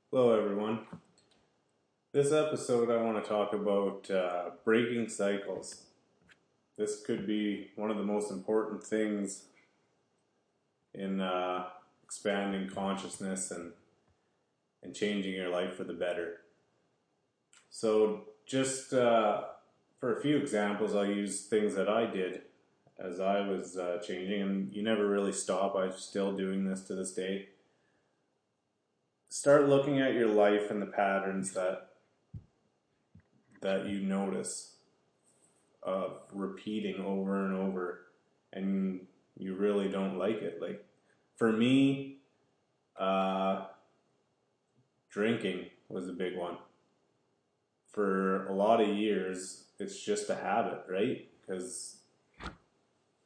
Hello, everyone. This episode, I want to talk about breaking cycles. This could be one of the most important things in expanding consciousness and changing your life for the better. So, just for a few examples, I'll use things that I did as I was changing, and you never really stop. I'm still doing this to this day. Start looking at your life and the patterns that you notice of repeating over and over, and you really don't like it. Like for me, uh, drinking was a big one. For a lot of years, it's just a habit, right? Because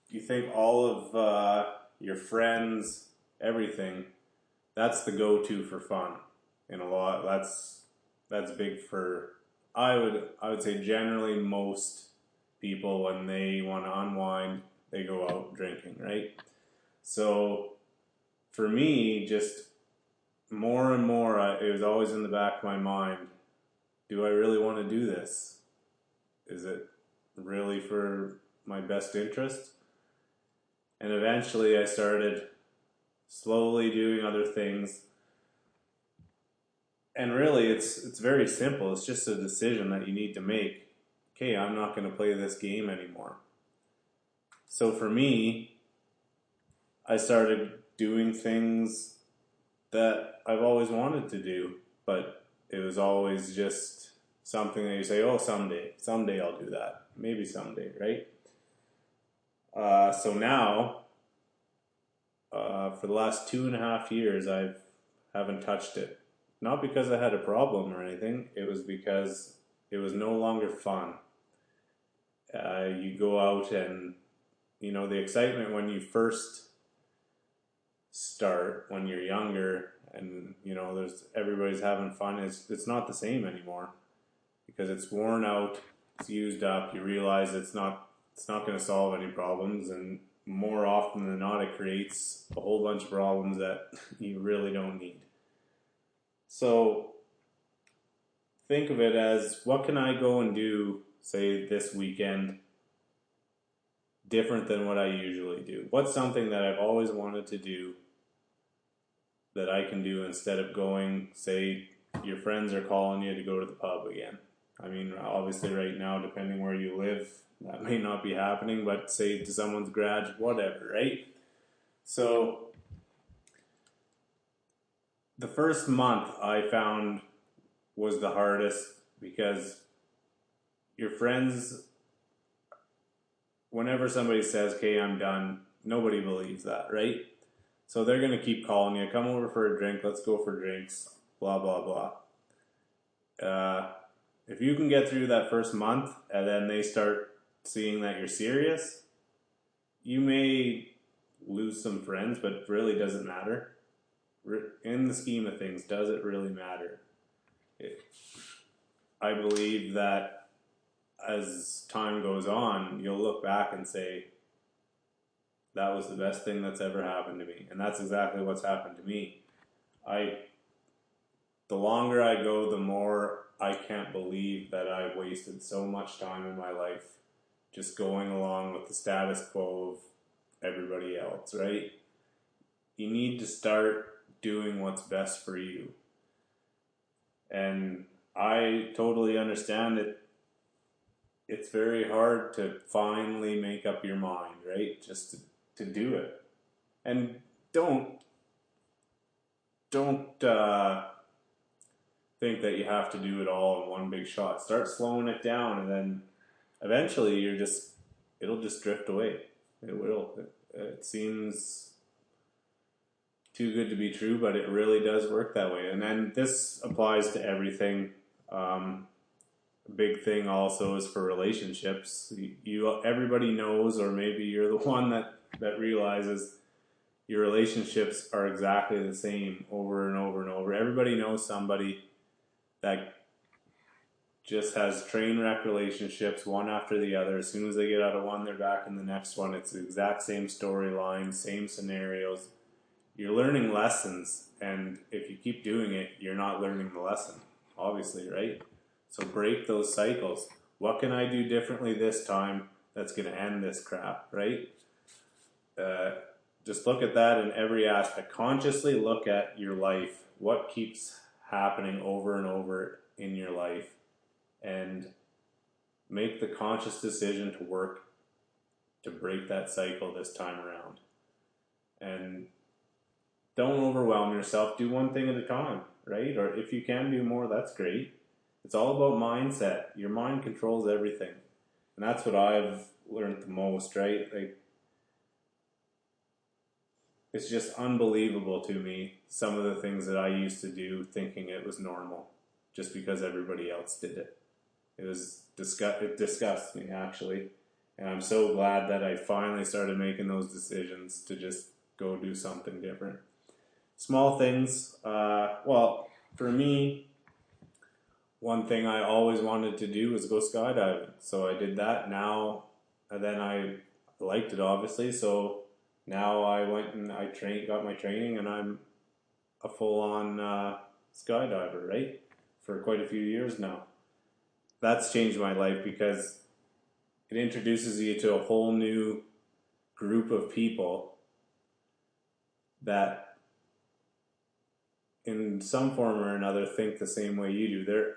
you think all of your friends, everything, that's the go-to for fun. And a lot that's big for I would say generally most people when they want to unwind, they go out drinking, right? So for me, just more and more, it was always in the back of my mind, do I really want to do this? Is it really for my best interest? And eventually I started slowly doing other things. And really, it's very simple. It's just a decision that you need to make. Okay, I'm not going to play this game anymore. So for me, I started doing things that I've always wanted to do, but it was always just something that you say, oh, someday I'll do that. Maybe someday, right? So now, for the last 2.5 years, I haven't touched it. Not because I had a problem or anything, it was because it was no longer fun. You go out and, the excitement when you first start, when you're younger, and, everybody's having fun, it's not the same anymore. Because it's worn out, it's used up, you realize it's not going to solve any problems, and more often than not, it creates a whole bunch of problems that you really don't need. So think of it as, what can I go and do, say, this weekend, different than what I usually do? What's something that I've always wanted to do that I can do instead of going, say, your friends are calling you to go to the pub again? I mean, obviously right now, depending where you live, that may not be happening, but say to someone's garage, whatever, right? So the first month I found was the hardest because your friends, whenever somebody says, okay, I'm done, nobody believes that, right? So they're going to keep calling you, come over for a drink, let's go for drinks, blah, blah, blah. If you can get through that first month and then they start seeing that you're serious, you may lose some friends, but it really doesn't matter. In the scheme of things, does it really matter? I believe that as time goes on, you'll look back and say, that was the best thing that's ever happened to me. And that's exactly what's happened to me. The longer I go, the more I can't believe that I wasted so much time in my life just going along with the status quo of everybody else, right? You need to start doing what's best for you. And I totally understand it. It's very hard to finally make up your mind, right? Just to do it. And don't think that you have to do it all in one big shot. Start slowing it down, and then eventually it'll just drift away. It will. It seems too good to be true, but it really does work that way. And then this applies to everything. A big thing also is for relationships. Everybody knows, or maybe you're the one that realizes your relationships are exactly the same over and over and over. Everybody knows somebody that just has train wreck relationships, one after the other. As soon as they get out of one, they're back in the next one. It's the exact same storyline, same scenarios. You're learning lessons, and if you keep doing it, you're not learning the lesson, obviously, right? So break those cycles. What can I do differently this time that's going to end this crap, right? Just look at that in every aspect. Consciously look at your life. What keeps happening over and over in your life, and make the conscious decision to work to break that cycle this time around. And don't overwhelm yourself. Do one thing at a time, right? Or if you can do more, that's great. It's all about mindset. Your mind controls everything. And that's what I've learned the most, right? Like, it's just unbelievable to me, some of the things that I used to do thinking it was normal just because everybody else did it. It disgusts me, actually. And I'm so glad that I finally started making those decisions to just go do something different. Small things. Well, for me, one thing I always wanted to do was go skydiving. So I did that. Now, and then I liked it, obviously. So now I went and got my training, and I'm a full-on skydiver, right? For quite a few years now. That's changed my life because it introduces you to a whole new group of people that in some form or another think the same way you do.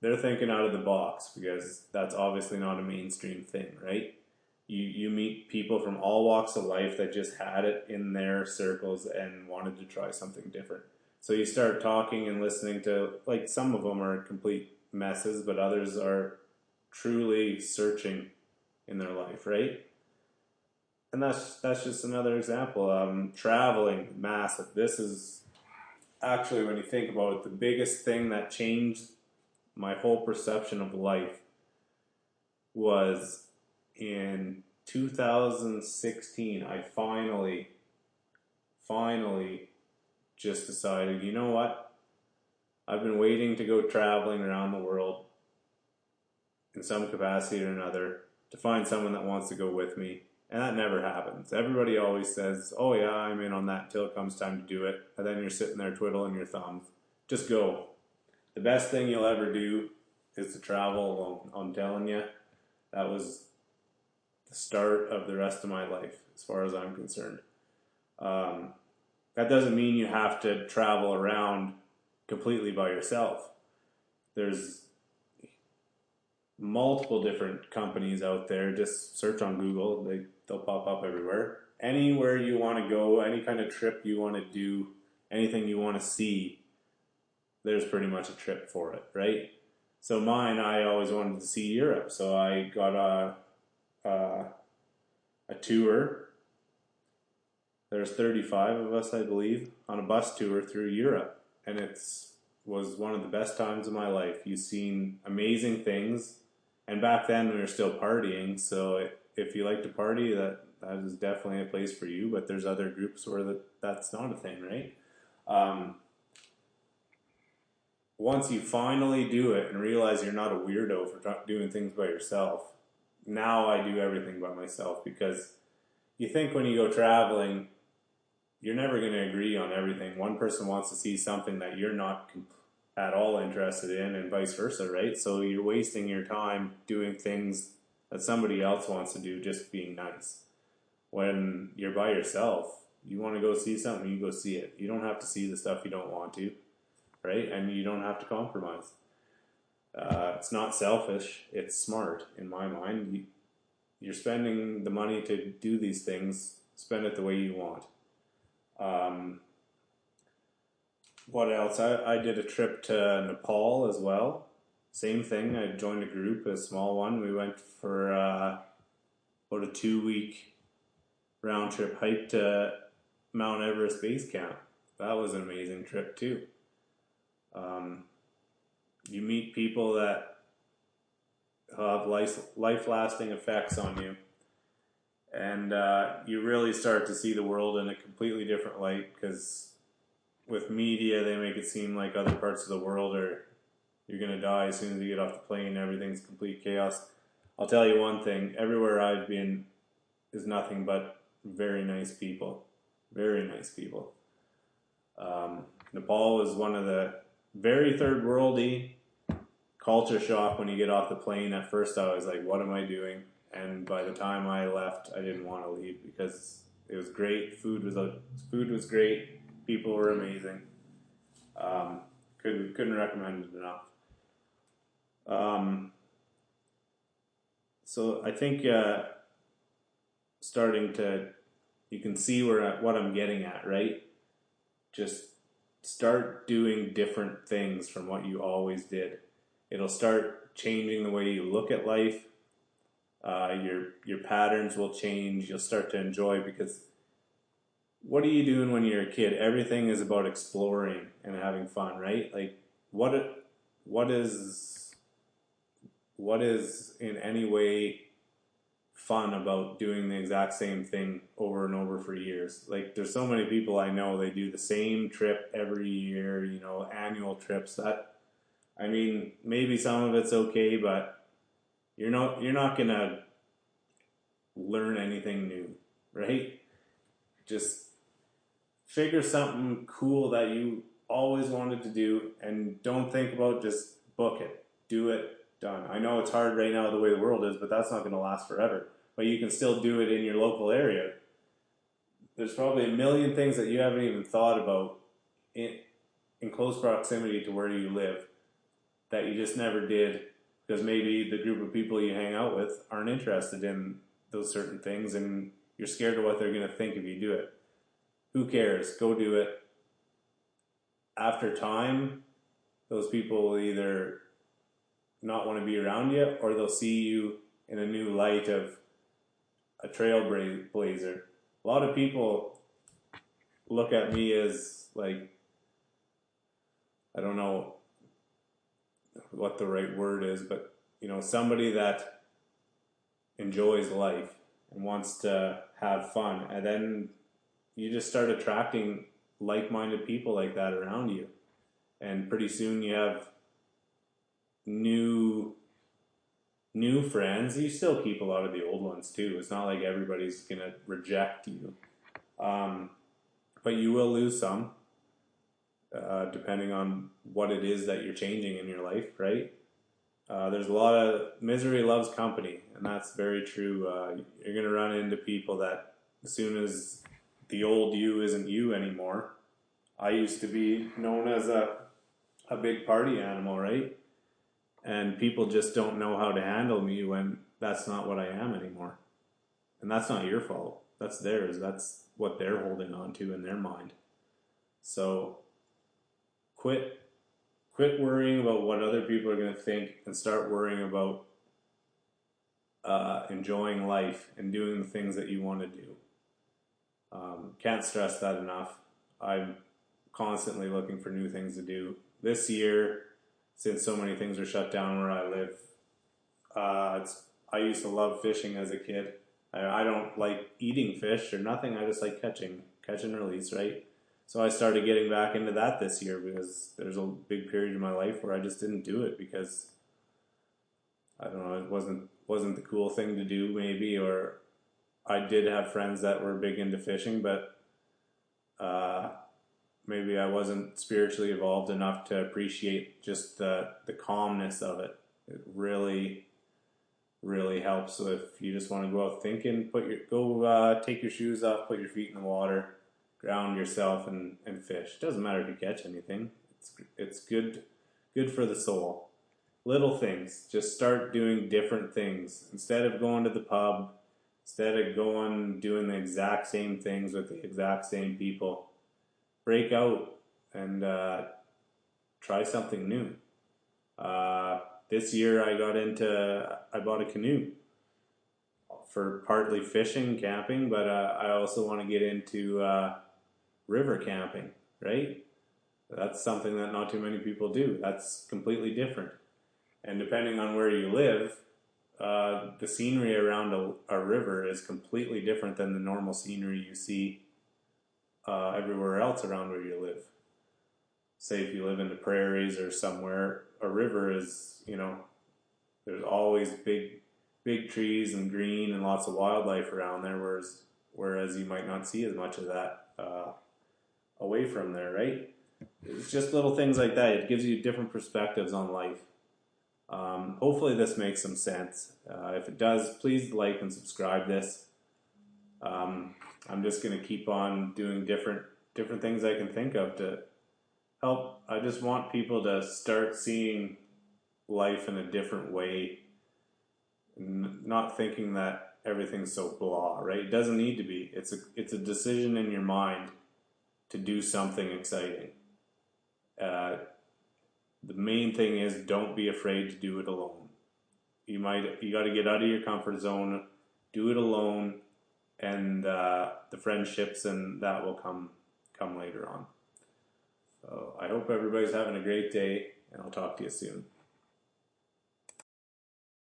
They're thinking out of the box because that's obviously not a mainstream thing, right? You meet people from all walks of life that just had it in their circles and wanted to try something different. So you start talking and listening to, like, some of them are complete messes, but others are truly searching in their life, right? And that's just another example. Traveling, massive. This is actually, when you think about it, the biggest thing that changed my whole perception of life was in 2016. I finally just decided, you know what? I've been waiting to go traveling around the world in some capacity or another to find someone that wants to go with me. And that never happens. Everybody always says, oh yeah, I'm in on that until it comes time to do it. And then you're sitting there twiddling your thumbs. Just go. The best thing you'll ever do is to travel alone. I'm telling you, that was the start of the rest of my life, as far as I'm concerned. That doesn't mean you have to travel around completely by yourself. There's multiple different companies out there. Just search on Google. They'll pop up everywhere. Anywhere you want to go, any kind of trip you want to do, anything you want to see, there's pretty much a trip for it, right? So mine, I always wanted to see Europe. So I got a tour. There's 35 of us, I believe, on a bus tour through Europe. And was one of the best times of my life. You've seen amazing things. And back then we were still partying. So if you like to party, that is definitely a place for you. But there's other groups where that's not a thing, right? Once you finally do it and realize you're not a weirdo for doing things by yourself, now I do everything by myself, because you think when you go traveling, you're never going to agree on everything. One person wants to see something that you're not at all interested in, and vice versa, right? So you're wasting your time doing things that somebody else wants to do, just being nice. When you're by yourself, you want to go see something, you go see it. You don't have to see the stuff you don't want to, right? And you don't have to compromise. It's not selfish, it's smart in my mind. You're spending the money to do these things, spend it the way you want. What else? I did a trip to Nepal as well. Same thing, I joined a group, a small one. We went for about a 2-week round trip hike to Mount Everest Base Camp. That was an amazing trip too. You meet people that have life-lasting effects on you. And you really start to see the world in a completely different light, because with media, they make it seem like other parts of the world you're going to die as soon as you get off the plane, everything's complete chaos. I'll tell you one thing, everywhere I've been is nothing but very nice people. Very nice people. Nepal is one of the very third worldy. Culture shock when you get off the plane. At first I was like, what am I doing? And by the time I left, I didn't want to leave because it was great. Food was great. People were amazing. Couldn't recommend it enough. So I think you can see what I'm getting at, right? Just start doing different things from what you always did. It'll start changing the way you look at life. Your patterns will change. You'll start to enjoy, because what are you doing when you're a kid? Everything is about exploring and having fun, right? Like what is in any way fun about doing the exact same thing over and over for years? Like there's so many people I know, they do the same trip every year, annual trips. Maybe some of it's okay, but you're not gonna learn anything new, right? Just figure something cool that you always wanted to do, and don't think about, just book it, do it, done. I know it's hard right now the way the world is, but that's not going to last forever. But you can still do it in your local area. There's probably a million things that you haven't even thought about in close proximity to where you live that you just never did, because maybe the group of people you hang out with aren't interested in those certain things, and you're scared of what they're going to think if you do it. Who cares? Go do it. After time, those people will either not want to be around you, or they'll see you in a new light of a trailblazer. A lot of people look at me as like, I don't know what the right word is, but somebody that enjoys life and wants to have fun. And then you just start attracting like-minded people like that around you. And pretty soon you have new friends. You still keep a lot of the old ones too. It's not like everybody's going to reject you. But you will lose some, depending on what it is that you're changing in your life, right? There's a lot of misery loves company, and that's very true. You're going to run into people that as soon as the old you isn't you anymore. I used to be known as a big party animal, right? And people just don't know how to handle me when that's not what I am anymore. And that's not your fault. That's theirs. That's what they're holding on to in their mind. So quit worrying about what other people are going to think, and start worrying about enjoying life and doing the things that you want to do. Can't stress that enough. I'm constantly looking for new things to do. This year, since so many things are shut down where I live, I used to love fishing as a kid. I don't like eating fish or nothing. I just like catch and release, right? So I started getting back into that this year, because there's a big period in my life where I just didn't do it because, I don't know, it wasn't the cool thing to do maybe, or I did have friends that were big into fishing, but maybe I wasn't spiritually evolved enough to appreciate just the calmness of it. It really, really helps. So if you just want to go out thinking, take your shoes off, put your feet in the water, ground yourself, and fish. It doesn't matter if you catch anything. It's good for the soul. Little things. Just start doing different things. Instead of going to the pub, instead of doing the exact same things with the exact same people, break out and try something new. This year I bought a canoe for partly fishing, camping, but I also want to get into river camping, right? That's something that not too many people do. That's completely different. And depending on where you live, the scenery around a river is completely different than the normal scenery you see everywhere else around where you live. Say if you live in the prairies or somewhere, a river is, there's always big trees and green and lots of wildlife around there, whereas you might not see as much of that away from there, right? It's just little things like that. It gives you different perspectives on life. Hopefully this makes some sense. If it does, please like and subscribe this. I'm just going to keep on doing different things I can think of to help. I just want people to start seeing life in a different way, not thinking that everything's so blah, right? It doesn't need to be. It's a decision in your mind to do something exciting. The main thing is don't be afraid to do it alone. You got to get out of your comfort zone, do it alone, and the friendships and that will come later on. So I hope everybody's having a great day, and I'll talk to you soon.